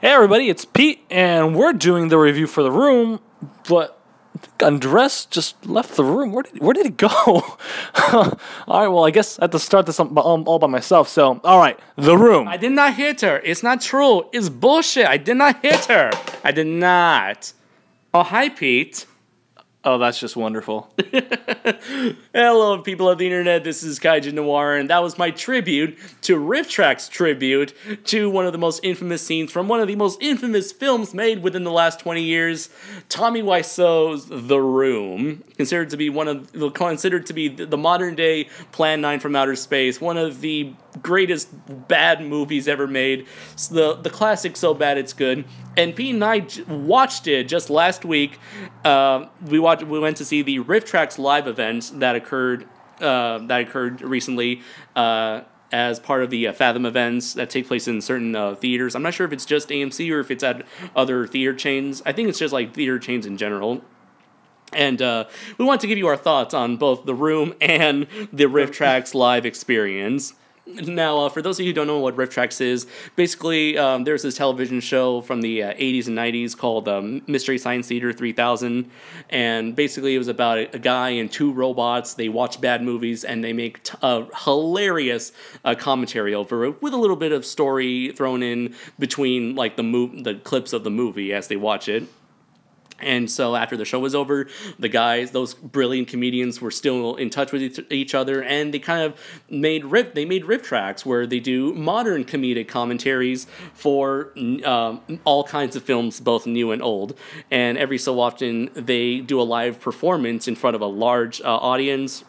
Hey everybody, it's Pete, and we're doing the review for The Room, but Andres just left the room. Where did he go? Alright, well, I guess I have to start this all by myself, so, alright, The Room. I did not hit her. It's not true. It's bullshit. I did not hit her. I did not. Oh, hi, Pete. Oh, that's just wonderful. Hello, people of the internet. This is KaijuNoir, and that was my tribute to RiffTrax tribute to one of the most infamous scenes from one of the most infamous films made within the last 20 years, Tommy Wiseau's The Room, considered to be the modern day Plan 9 from outer space, one of the greatest bad movies ever made. The classic So Bad It's Good. And Pete and I watched it just last week. We went to see the RiffTrax live event that occurred recently as part of the Fathom events that take place in certain theaters. I'm not sure if it's just AMC or if it's at other theater chains. I think it's just like theater chains in general. And we want to give you our thoughts on both The Room and the RiffTrax live experience. Now, for those of you who don't know what RiffTrax is, basically there's this television show from the 80s and 90s called Mystery Science Theater 3000, and basically it was about a guy and two robots. They watch bad movies and they make hilarious commentary over it with a little bit of story thrown in between like the clips of the movie as they watch it. And so after the show was over, the guys, those brilliant comedians, were still in touch with each other, and they kind of made RiffTrax, where they do modern comedic commentaries for all kinds of films, both new and old. And every so often, they do a live performance in front of a large audience.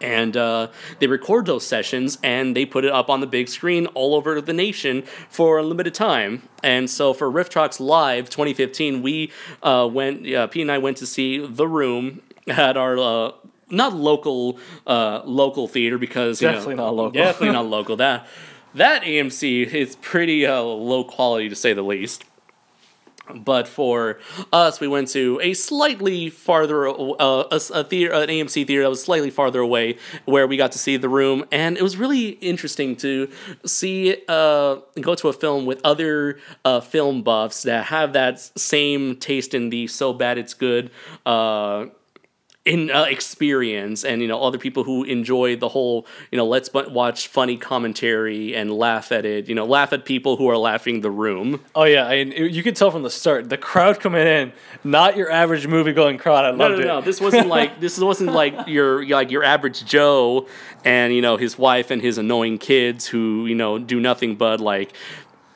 And they record those sessions, and they put it up on the big screen all over the nation for a limited time. And so for RiffTrax Live 2015, Pete and I went to see The Room at our not local theater, because Definitely not local. Definitely not local. That AMC is pretty low quality, to say the least. But for us, we went to a slightly farther, a theater, an AMC theater that was slightly farther away, where we got to see The Room, and it was really interesting to see go to a film with other film buffs that have that same taste in the So Bad It's Good experience, and other people who enjoy the whole let's watch funny commentary and laugh at it, laugh at people who are laughing The Room. Oh yeah, you could tell from the start, the crowd coming in, not your average movie going crowd. I loved it. No, this wasn't like your average Joe and his wife and his annoying kids who do nothing but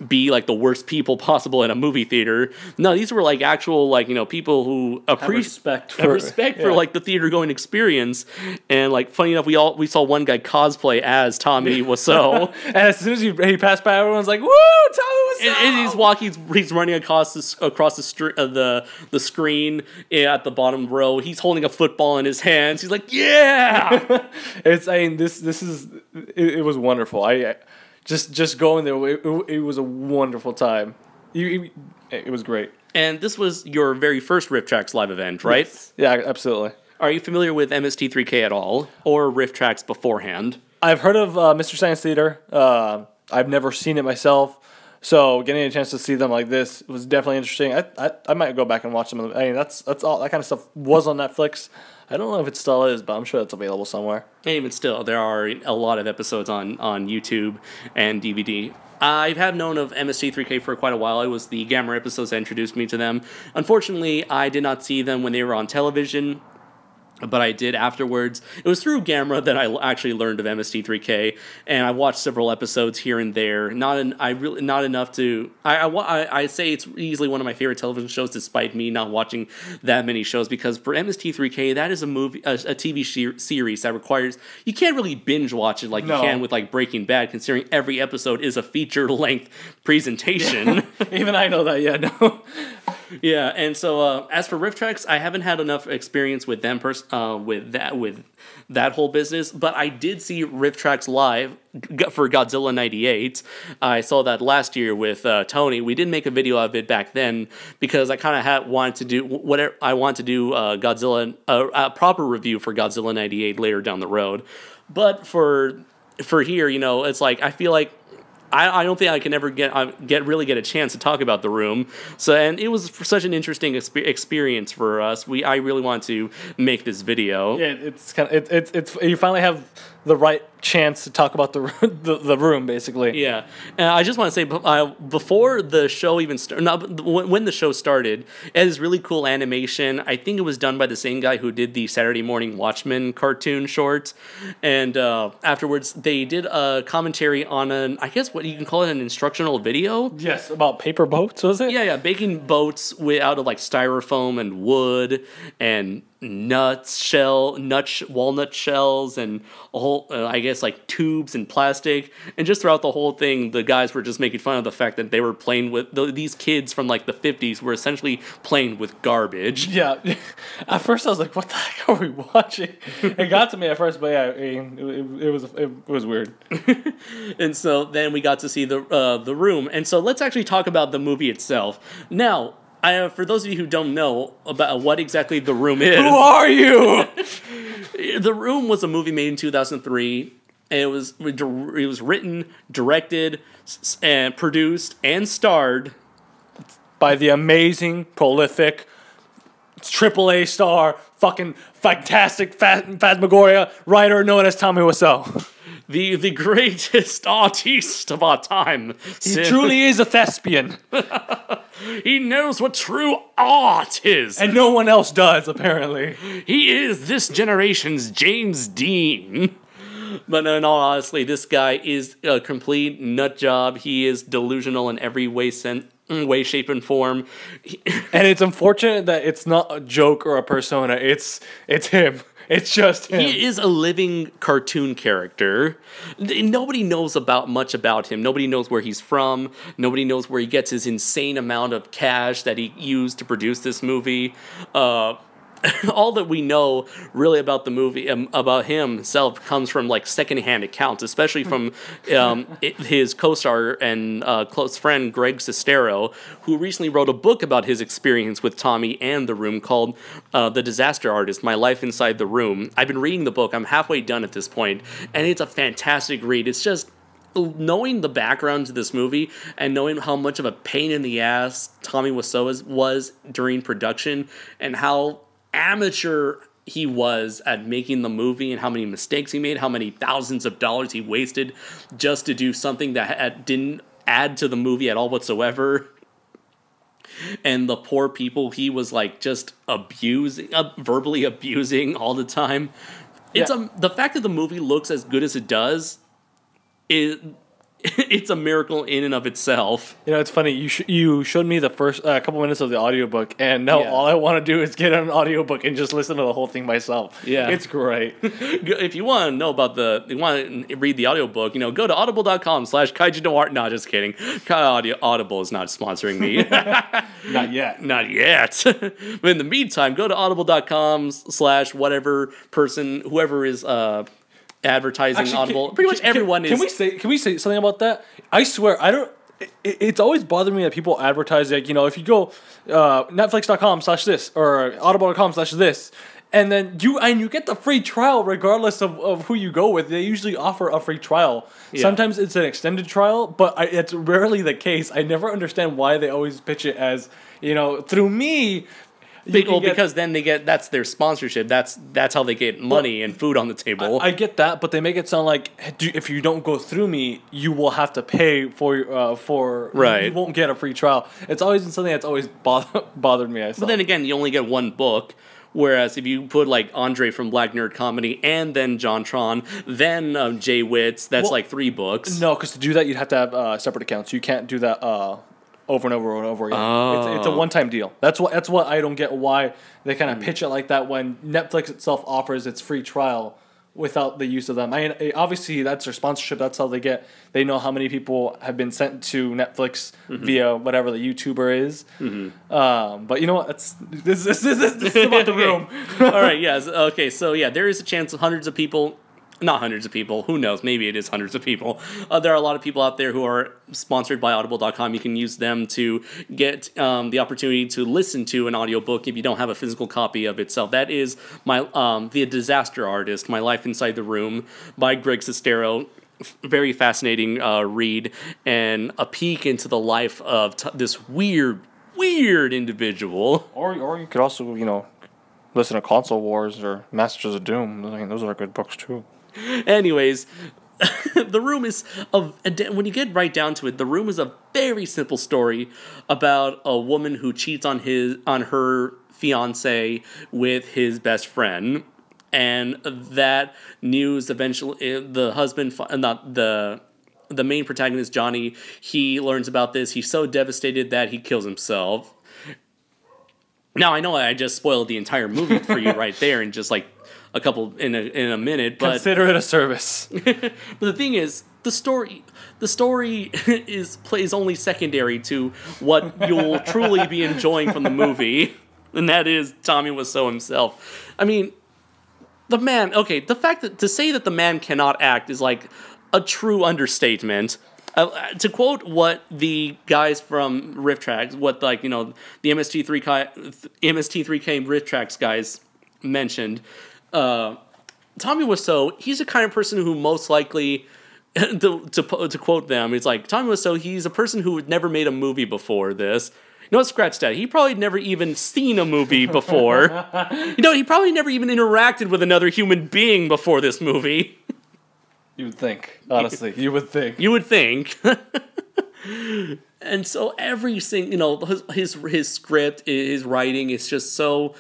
be like the worst people possible in a movie theater. No, these were like actual people who have respect for like the theater going experience. And funny enough, we saw one guy cosplay as Tommy Wiseau. And as soon as he passed by, everyone's like, "Woo, Tommy Wiseau!" And he's running across the screen at the bottom row. He's holding a football in his hands. He's like, "Yeah!" It was wonderful. Just going there, it was a wonderful time. It was great. And this was your very first RiffTrax live event, right? Yes. Yeah, absolutely. Are you familiar with MST3K at all, or RiffTrax beforehand? I've heard of Mr. Science Theater. I've never seen it myself, so getting a chance to see them like this was definitely interesting. I might go back and watch them. I mean, that's all that kind of stuff was on Netflix. I don't know if it still is, but I'm sure it's available somewhere. Even still, there are a lot of episodes on YouTube and DVD. I have known of MST3K for quite a while. It was the Gamma episodes that introduced me to them. Unfortunately, I did not see them when they were on television, but I did afterwards. It was through Gamma that I actually learned of MST3K, and I watched several episodes here and there. Not enough to. I say it's easily one of my favorite television shows, despite me not watching that many shows. Because for MST3K, that is a TV series that requires, you can't really binge watch it like you can with Breaking Bad, considering every episode is a feature length presentation. Even I know that. Yeah, no. Yeah, and so as for RiffTrax, I haven't had enough experience with them with that whole business, but I did see RiffTrax live for Godzilla '98. I saw that last year with Tony. We did make a video of it back then because I kind of wanted to do whatever I want to do Godzilla a proper review for Godzilla '98 later down the road. But for here, it's like I feel like I don't think I can ever get a chance to talk about The Room. So, and it was such an interesting experience for us. I really want to make this video. Yeah, it's kind of it's you finally have the right chance to talk about the room, basically. Yeah, and I just want to say before the show even started, when the show started, it has really cool animation. I think it was done by the same guy who did the Saturday Morning Watchmen cartoon shorts, and afterwards they did a commentary on I guess what you can call it, an instructional video. Yes, about paper boats, was it? Yeah, baking boats out of like styrofoam and wood and walnut shells, and a whole I guess like tubes and plastic, and just throughout the whole thing the guys were just making fun of the fact that they were playing with these kids from like the 50s were essentially playing with garbage. Yeah, at first I was like, what the heck are we watching? It got to me at first, but yeah, it was weird. And so then we got to see the room, and so let's actually talk about the movie itself now. For those of you who don't know about what exactly The Room is... Who are you? The Room was a movie made in 2003. And it was written, directed, and produced, and starred... by the amazing, prolific, AAA star, fucking fantastic Phasmagoria writer known as Tommy Wiseau. The greatest artiste of our time. He truly is a thespian. He knows what true art is. And no one else does, apparently. He is this generation's James Dean. But in all honesty, this guy is a complete nut job. He is delusional in every way, shape, and form. And it's unfortunate that it's not a joke or a persona. It's him. It's just him. He is a living cartoon character. Nobody knows much about him. Nobody knows where he's from. Nobody knows where he gets his insane amount of cash that he used to produce this movie. All that we know really about the movie, about himself, comes from like secondhand accounts, especially from his co-star and close friend Greg Sestero, who recently wrote a book about his experience with Tommy and The Room called The Disaster Artist, My Life Inside the Room. I've been reading the book. I'm halfway done at this point, and it's a fantastic read. It's just knowing the background to this movie and knowing how much of a pain in the ass Tommy Wiseau was during production, and how amateur he was at making the movie, and how many mistakes he made, how many thousands of dollars he wasted just to do something that didn't add to the movie at all whatsoever. And the poor people he was like just verbally abusing all the time. It's the fact that the movie looks as good as it does it's a miracle in and of itself. You know, it's funny. You showed me the first couple minutes of the audiobook, and now all I want to do is get an audiobook and just listen to the whole thing myself. Yeah. It's great. If you want to know about you want to read the audiobook, go to audible.com/KaijuNoir. No, just kidding. Audible is not sponsoring me. Not yet. Not yet. But in the meantime, go to audible.com/whoever is advertising. Actually, Audible. Pretty much everyone is. Can we say something about that? I swear, I don't. It's always bothered me that people advertise like, if you go Netflix.com/this or Audible.com/this, and then you get the free trial regardless of who you go with. They usually offer a free trial. Yeah. Sometimes it's an extended trial, but it's rarely the case. I never understand why they always pitch it as, through me. Because then that's their sponsorship. That's how they get money and food on the table. I get that, but they make it sound like if you don't go through me, you will have to pay for right. You won't get a free trial. It's always been something that's always bothered me. But then again, you only get one book. Whereas if you put like Andre from Black Nerd Comedy and then JonTron, then Jay Witz, that's like 3 books. No, because to do that you'd have to have separate accounts. You can't do that over and over and over again. Oh. It's a one-time deal. That's what I don't get, why they kind of pitch it like that when Netflix itself offers its free trial without the use of them. I mean, obviously that's their sponsorship. That's how they know how many people have been sent to Netflix via whatever the YouTuber is. But you know what? This is about The Room. All right. Yes. Okay. So yeah, there is a chance hundreds of people. Not hundreds of people. Who knows? Maybe it is hundreds of people. There are a lot of people out there who are sponsored by Audible.com. You can use them to get the opportunity to listen to an audiobook if you don't have a physical copy of itself. That is The Disaster Artist, My Life Inside the Room by Greg Sestero. very fascinating read and a peek into the life of this weird individual. Or you could also, listen to Console Wars or Masters of Doom. I mean, those are good books too. Anyways, the Room is when you get right down to it, The Room is a very simple story about a woman who cheats on her fiance with his best friend, and that news eventually the husband, not the main protagonist Johnny, he learns about this. He's so devastated that he kills himself. Now I know I just spoiled the entire movie for you right there in just like a couple in a minute, but consider it a service. But the thing is, the story plays only secondary to what you'll truly be enjoying from the movie, and that is Tommy Wiseau himself. I mean, the man. Okay, the fact that to say that the man cannot act is like a true understatement. To quote what the guys from RiffTrax, the MST3K RiffTrax guys mentioned, Tommy Wiseau, he's the kind of person who most likely, to quote them, it's like, Tommy Wiseau, he's a person who had never made a movie before this. You know what, scratch that. He probably never even seen a movie before. He probably never even interacted with another human being before this movie. You would think, honestly. You would think. You would think. And so every single, his script, his writing is just so...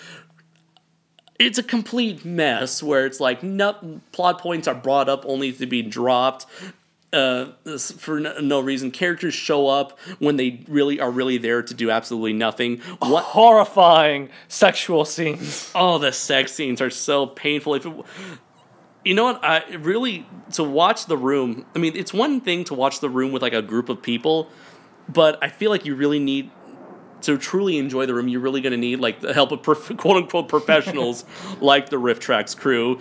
It's a complete mess where it's like plot points are brought up only to be dropped for no reason. Characters show up when they are really there to do absolutely nothing. What horrifying sexual scenes. Oh, the sex scenes are so painful. You know what? To watch The Room, I mean, it's one thing to watch The Room with like a group of people, but I feel like you really need to truly enjoy The Room. You're really going to need like the help of quote unquote professionals like the RiffTrax crew,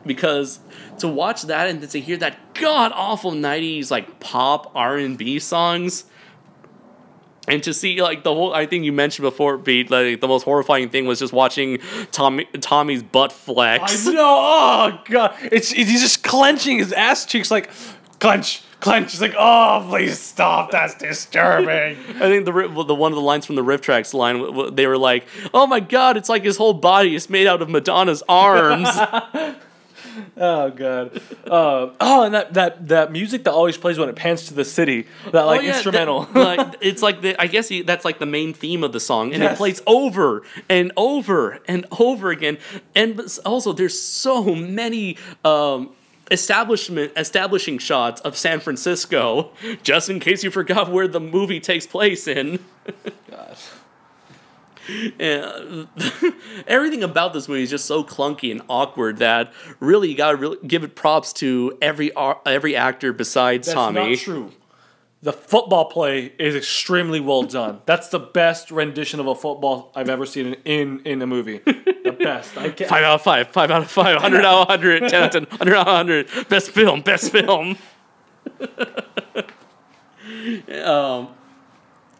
because to watch that and to hear that god awful 90s like pop R&B songs, and to see like the whole, I think you mentioned before, Pete, like the most horrifying thing was just watching Tommy's butt flex. I know. Oh god, he's just clenching his ass cheeks like clench. He's like, oh, please stop. That's disturbing. I think the one of the lines from the RiffTrax line, they were like, oh my god, it's like his whole body is made out of Madonna's arms. Oh god. And that music that always plays when it pans to the city, that instrumental. It's like I guess that's like the main theme of the song, and it plays over and over and over again. And also, there's so many establishing shots of San Francisco, just in case you forgot where the movie takes place in. God. Everything about this movie is just so clunky and awkward that really you gotta give it props to every actor besides Tommy. That's not true. The football play is extremely well done. That's the best rendition of a football I've ever seen in a movie. The best. 5 out of 5. 5 out of 5. 100 out of 100. 10 out of 10. 100 out of 100. Best film.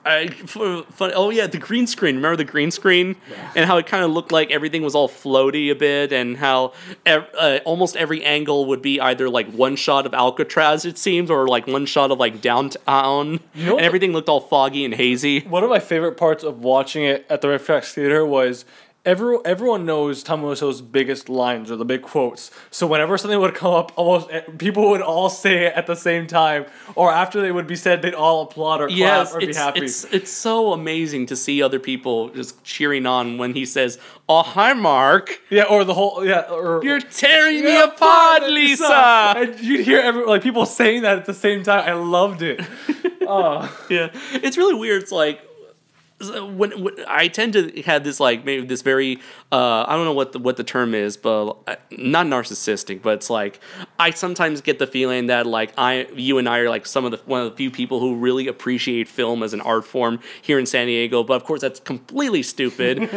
The green screen. Remember the green screen? Yeah. And how it kind of looked like everything was all floaty a bit, and how almost every angle would be either like one shot of Alcatraz, it seems, or like one shot of like downtown, and everything looked all foggy and hazy. One of my favorite parts of watching it at the RiffTrax Theater was everyone knows Tommy Wiseau's biggest lines or the big quotes. So whenever something would come up, almost people would all say it at the same time, or after they would be said, they'd all applaud or clap or be happy. It's so amazing to see other people just cheering on when he says, "Oh, hi, Mark." Yeah, or the whole or "You're tearing me apart, Lisa." And you'd hear people saying that at the same time. I loved it. Oh, yeah, it's really weird. It's like, when I tend to have this like maybe this very I don't know what the term is, but not narcissistic, but it's like I sometimes get the feeling that like you and I are like one of the few people who really appreciate film as an art form here in San Diego. But of course that's completely stupid.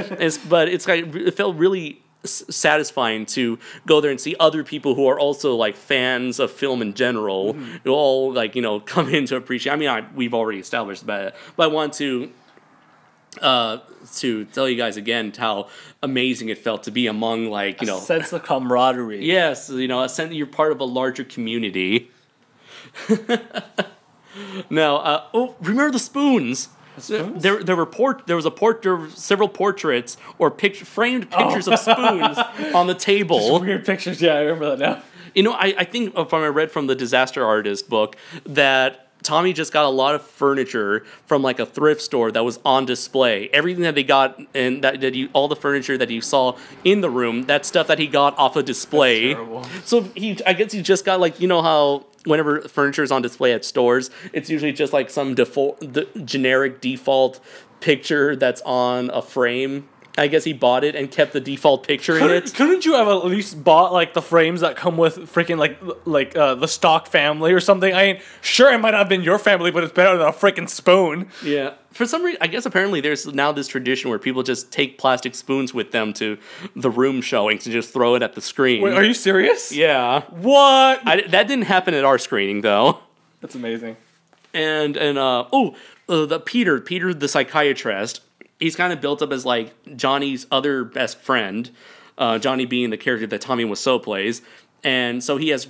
But it's like it felt really satisfying to go there and see other people who are also like fans of film in general, who all like come in to appreciate. I mean, we've already established that, but I want to tell you guys again how amazing it felt to be among a sense of camaraderie. Yes, a sense that you're part of a larger community. Now, remember the spoons? There were several portraits or framed pictures of spoons on the table. Just weird pictures. Yeah, I remember that now. You know, I think from I read from the Disaster Artist book that Tommy just got a lot of furniture from like a thrift store that was on display. Everything that they got and all the furniture that you saw in the room, that stuff that he got off a display. That's terrible. So I guess he just got like, you know how whenever furniture is on display at stores, it's usually just like some generic default picture that's on a frame. I guess he bought it and kept the default picture in it. Couldn't you have at least bought like the frames that come with freaking like the stock family or something? I mean, sure, it might not have been your family, but it's better than a freaking spoon. Yeah. For some reason, I guess apparently there's now this tradition where people just take plastic spoons with them to the room showings and just throw it at the screen. Wait, are you serious? Yeah. What? That didn't happen at our screening though. That's amazing. And Peter the psychiatrist. He's kind of built up as like Johnny's other best friend, Johnny being the character that Tommy Wiseau plays, and so he has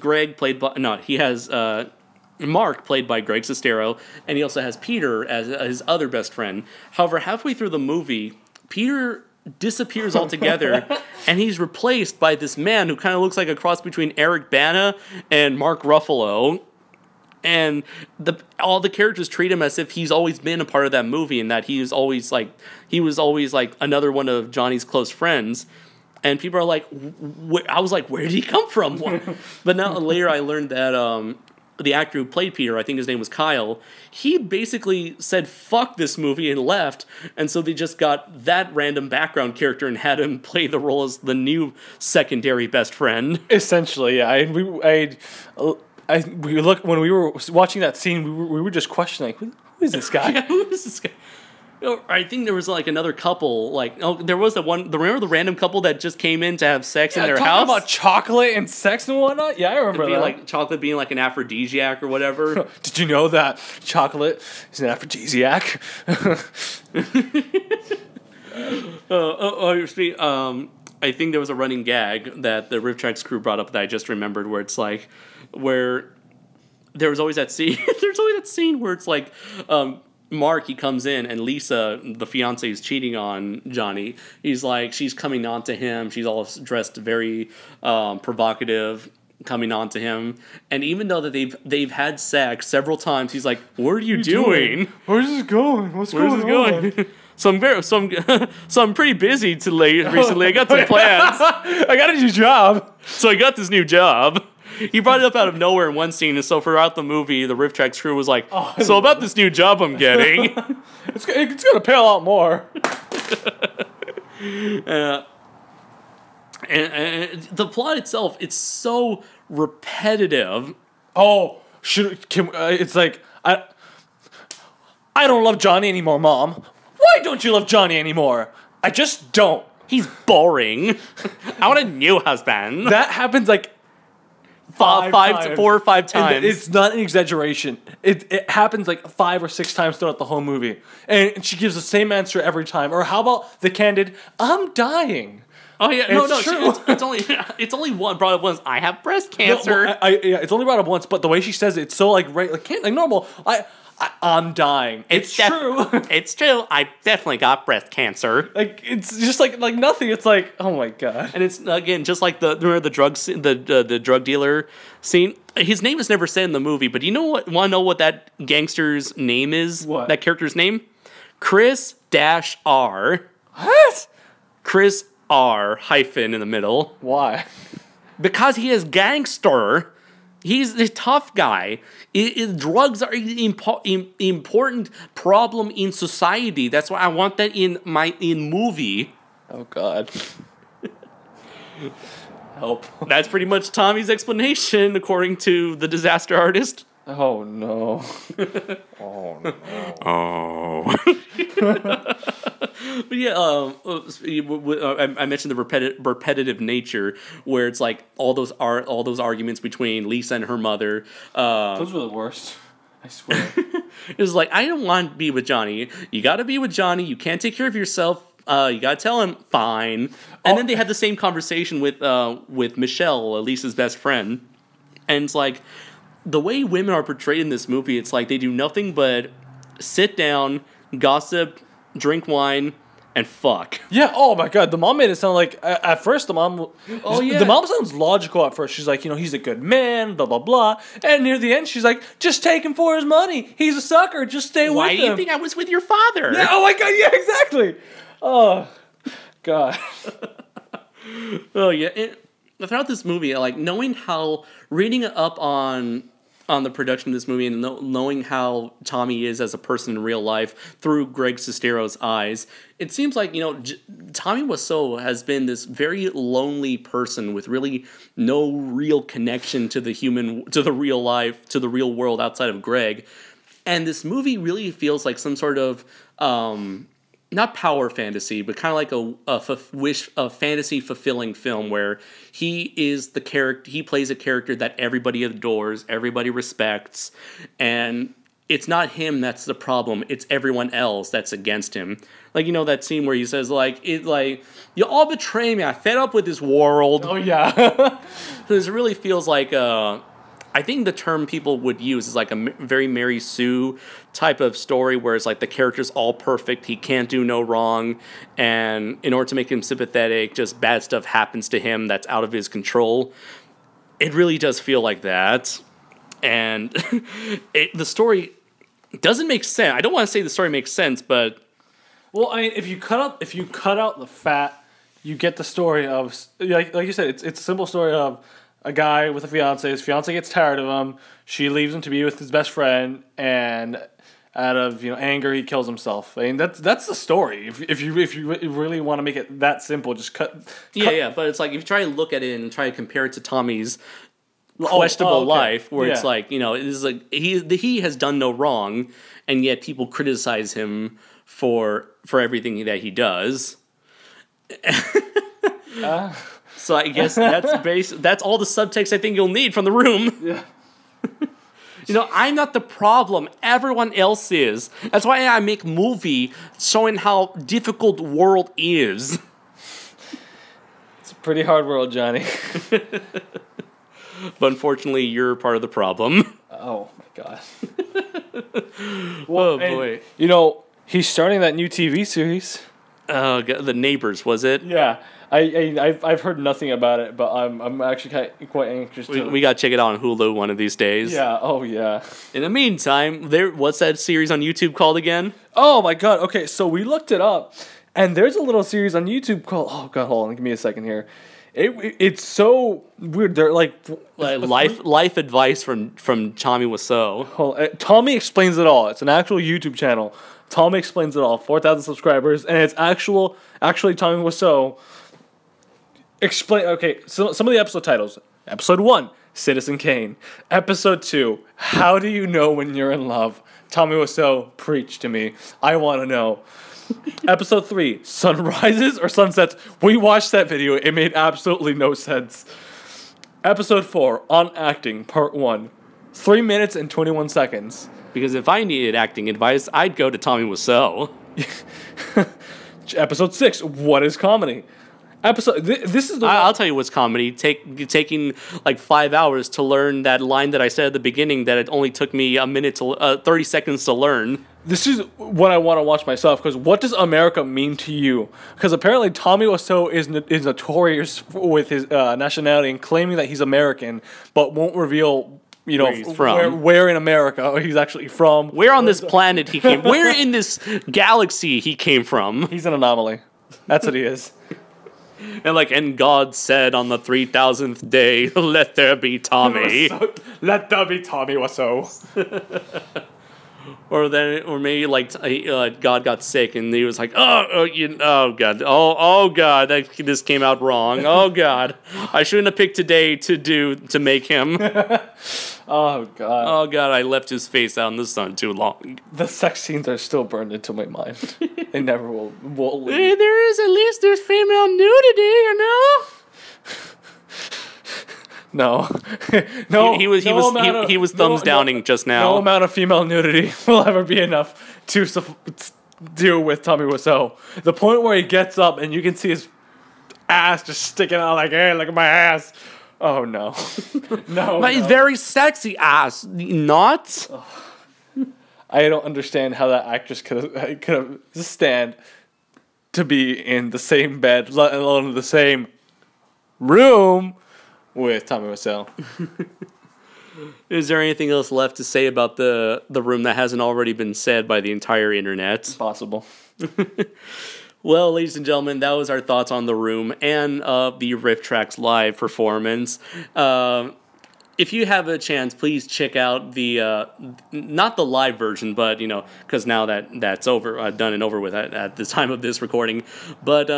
Mark played by Greg Sestero, and he also has Peter as his other best friend. However, halfway through the movie, Peter disappears altogether, and he's replaced by this man who kind of looks like a cross between Eric Bana and Mark Ruffalo. And all the characters treat him as if he's always been a part of that movie, and that he was always like another one of Johnny's close friends. And people are like, I was like, where did he come from? But now later I learned that the actor who played Peter, I think his name was Kyle, he basically said fuck this movie and left, and so they just got that random background character and had him play the role as the new secondary best friend. Essentially, yeah. When we were watching that scene, we were just questioning, who is this guy? Yeah, who is this guy? I think there was like another couple, there was remember the random couple that just came in to have sex in their house? About chocolate and sex and whatnot? Yeah, I remember that. Like chocolate being like an aphrodisiac or whatever. Did you know that chocolate is an aphrodisiac? I think there was a running gag that the RiffTrax crew brought up that I just remembered, where it's like, where there was always that scene. There's always that scene where it's like, Mark, he comes in and Lisa, the fiance, is cheating on Johnny. He's like, she's coming on to him. She's all dressed very provocative, coming on to him. And even though that they've had sex several times, he's like, "What are you doing? Where's this going? Where's this going?" So I'm pretty busy recently. I got some plans. I got a new job. So I got this new job. He brought it up out of nowhere in one scene, and so throughout the movie, the RiffTrax crew was like, so about this new job I'm getting. It's going to pay a lot more. And the plot itself, it's so repetitive. Oh, it's like, I don't love Johnny anymore, Mom. Why don't you love Johnny anymore? I just don't. He's boring. I want a new husband. That happens like four or five times. And it's not an exaggeration. It happens like 5 or 6 times throughout the whole movie. And she gives the same answer every time. Or how about the candid, I'm dying. Oh yeah, it's only one brought up once. I have breast cancer. No, it's only brought up once, but the way she says it's so like normal. I'm dying. It's true. It's true. I definitely got breast cancer. Like it's just like nothing. It's like, oh my god. And it's again just like the drug dealer scene. His name is never said in the movie, but you know what? Want to know what that gangster's name is? What? That character's name? Chris-R. What? Chris R hyphen in the middle. Why? Because he is gangster. He's the tough guy. Drugs are an important problem in society. That's why I want that in movie. Oh God. Help. That's pretty much Tommy's explanation, according to the Disaster Artist. Oh no. Oh no. Oh. But yeah, I mentioned the repetitive nature, where it's like all those arguments between Lisa and her mother. Those were the worst. I swear. It was like, I don't want to be with Johnny. You got to be with Johnny. You can't take care of yourself. You got to tell him, fine. And then they had the same conversation with Michelle, Lisa's best friend. And it's like, the way women are portrayed in this movie, it's like they do nothing but sit down, gossip, drink wine, and fuck. Yeah. Oh my god. The mom made it sound like at first the mom. Oh yeah. The mom sounds logical at first. She's like, he's a good man. Blah blah blah. And near the end, she's like, just take him for his money. He's a sucker. Just stay with him. Why do you think I was with your father? Yeah, oh my god. Yeah. Exactly. Oh god. Oh yeah. Throughout this movie, like knowing how reading up on the production of this movie and knowing how Tommy is as a person in real life through Greg Sestero's eyes, it seems like, Tommy Wiseau has been this very lonely person with really no real connection to the real life, to the real world outside of Greg. And this movie really feels like some sort of, not power fantasy, but kind of like a fantasy fulfilling film where he is the character. He plays a character that everybody adores, everybody respects, and it's not him that's the problem. It's everyone else that's against him. Like that scene where he says you all betray me. I'm fed up with this world. Oh yeah. So this really feels like I think the term people would use is like a very Mary Sue type of story where it's like the character's all perfect, he can't do no wrong, and in order to make him sympathetic, just bad stuff happens to him that's out of his control. It really does feel like that. And the story doesn't make sense. I don't want to say the story makes sense, but... Well, I mean, if you cut out the fat, you get the story of... Like you said, it's a simple story of... a guy with a fiance. His fiance gets tired of him. She leaves him to be with his best friend, and out of anger, he kills himself. I mean, that's the story. If you really want to make it that simple, just cut. Yeah. But it's like if you try to look at it and try to compare it to Tommy's questionable life, where it's like it is like he has done no wrong, and yet people criticize him for everything that he does. So I guess that's all the subtext I think you'll need from The Room. Yeah. I'm not the problem. Everyone else is. That's why I make movie showing how difficult the world is. It's a pretty hard world, Johnny. But unfortunately, you're part of the problem. Oh my god. Well, oh boy. He's starting that new TV series. Oh, God, The Neighbors, was it? Yeah. I've heard nothing about it, but I'm actually quite anxious to... We gotta check it out on Hulu one of these days. Yeah, oh yeah. In the meantime, what's that series on YouTube called again? Oh my god, okay, so we looked it up, and there's a little series on YouTube called... Oh god, hold on, give me a second here. It's so weird, they're like life advice from Tommy Wiseau. Tommy Explains It All. It's an actual YouTube channel. Tommy Explains It All, 4,000 subscribers, and it's actually Tommy Wiseau... Okay, so some of the episode titles. Episode 1, Citizen Kane. Episode 2, How Do You Know When You're in Love? Tommy Wiseau, preach to me. I want to know. Episode 3, Sunrises or Sunsets? We watched that video. It made absolutely no sense. Episode 4, On Acting, Part 1. 3 minutes and 21 seconds. Because if I needed acting advice, I'd go to Tommy Wiseau. Episode 6, What is Comedy? This is the I'll tell you what's comedy. Taking like 5 hours to learn that line that I said at the beginning that it only took me 30 seconds to learn. This is what I want to watch myself, because what does America mean to you? Because apparently Tommy Wiseau is notorious with his nationality and claiming that he's American, but won't reveal where he's from. Where in America he's actually from. Where on this planet he came. Where in this galaxy he came from. He's an anomaly. That's what he is. And God said on the 3,000th day, let there be Tommy. Let there be Tommy Wiseau. Or maybe God got sick and he was like, oh God, this came out wrong. Oh God, I shouldn't have picked today to make him. Oh God. Oh God, I left his face out in the sun too long. The sex scenes are still burned into my mind. They never will leave. Hey, there's female nudity, No. No. He was thumbs downing just now. No amount of female nudity will ever be enough to deal with Tommy Wiseau. The point where he gets up and you can see his ass just sticking out like, hey, look at my ass. Oh no, no. But he's very sexy ass. Not. I don't understand how that actress could have stand to be in the same bed, let alone the same room with Tommy Wiseau. Is there anything else left to say about the room that hasn't already been said by the entire internet? Possible. Well, ladies and gentlemen, that was our thoughts on The Room and the RiffTrax live performance. If you have a chance, please check out the not the live version, but because now that's over, done and over with at the time of this recording. But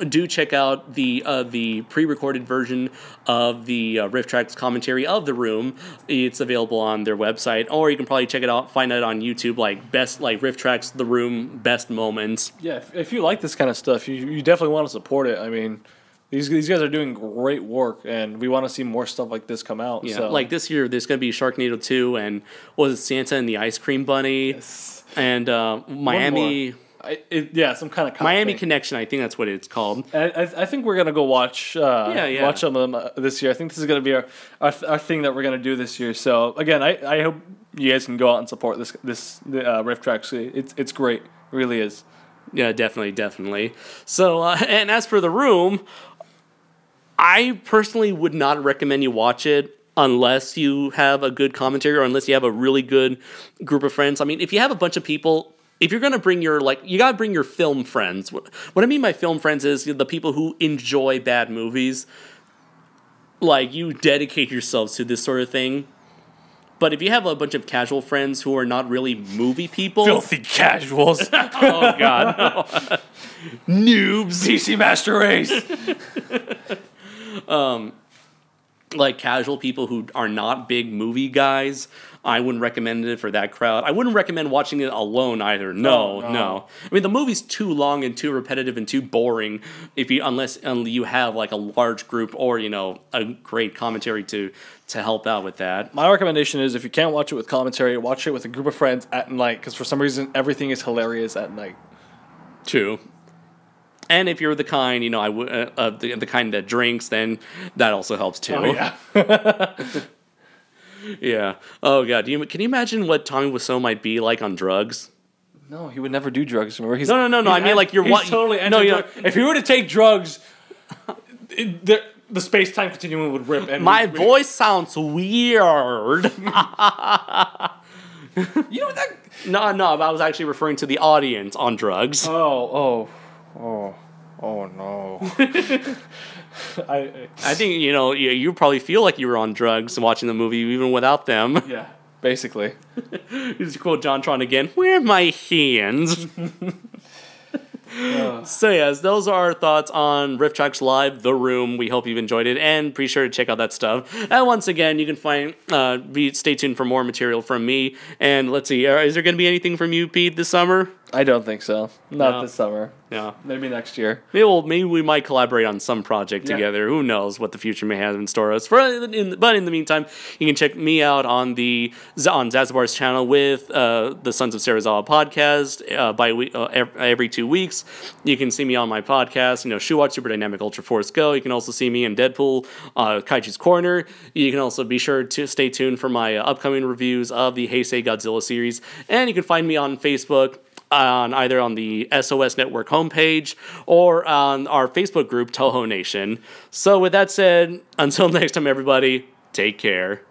do check out the pre-recorded version of the RiffTrax commentary of The Room. It's available on their website, or you can probably check it out, find it on YouTube, like RiffTrax The Room best moments. Yeah, if you like this kind of stuff, you definitely want to support it. I mean, these guys are doing great work, and we want to see more stuff like this come out. Yeah, so. like this year, there's going to be Sharknado 2, and what was it, Santa and the Ice Cream Bunny, Yes. and Miami... some kind of Miami thing. Connection, I think that's what it's called. I think we're gonna go watch watch some of them this year. I think this is gonna be our thing that we're gonna do this year. So again, I hope you guys can go out and support this RiffTrax. It's great, it really is. Yeah, definitely. So and as for The Room, I personally would not recommend you watch it unless you have a good commentary or unless you have a really good group of friends. I mean, if you have a bunch of people. If you're going to bring you got to bring your film friends. What I mean by film friends is the people who enjoy bad movies. Like, you dedicate yourselves to this sort of thing. But if you have a bunch of casual friends who are not really movie people... Filthy casuals. Oh, God. No. Noobs. PC Master Race. Like, casual people who are not big movie guys... I wouldn't recommend it for that crowd. I wouldn't recommend watching it alone either. No. I mean, the movie's too long and too repetitive and too boring unless you have like a large group or a great commentary to help out with that. My recommendation is if you can't watch it with commentary, watch it with a group of friends at night because for some reason everything is hilarious at night. True. And if you're the kind, the kind that drinks, then that also helps too. Oh, yeah. Yeah. Oh, God. Can you imagine what Tommy Wiseau might be like on drugs? No, he would never do drugs. Remember, No. I mean, like, you're... He's totally anti-drug. If he were to take drugs, the space-time continuum would rip. And my voice sounds weird. You know what that... No, I was actually referring to the audience on drugs. Oh, no. I think, you probably feel like you were on drugs watching the movie even without them. Yeah, basically. Just quote JonTron again, "Where are my hands?" So yes, those are our thoughts on RiffTrax Live, The Room. We hope you've enjoyed it, and be sure to check out that stuff. And once again, you can stay tuned for more material from me. And let's see, is there going to be anything from you, Pete, this summer? I don't think so. Not this summer. No. Maybe next year. Maybe we might collaborate on some project together. Who knows what the future may have in store us. But in the meantime, you can check me out on Zazabar's channel with the Sons of Sarazawa podcast every 2 weeks. You can see me on my podcast, Shoewatch, Super Dynamic Ultra Force Go. You can also see me in Deadpool, Kaiju's Corner. You can also be sure to stay tuned for my upcoming reviews of the Heisei Godzilla series. And you can find me on Facebook, either on the SOS Network homepage or on our Facebook group, Toho Nation. So with that said, until next time, everybody, take care.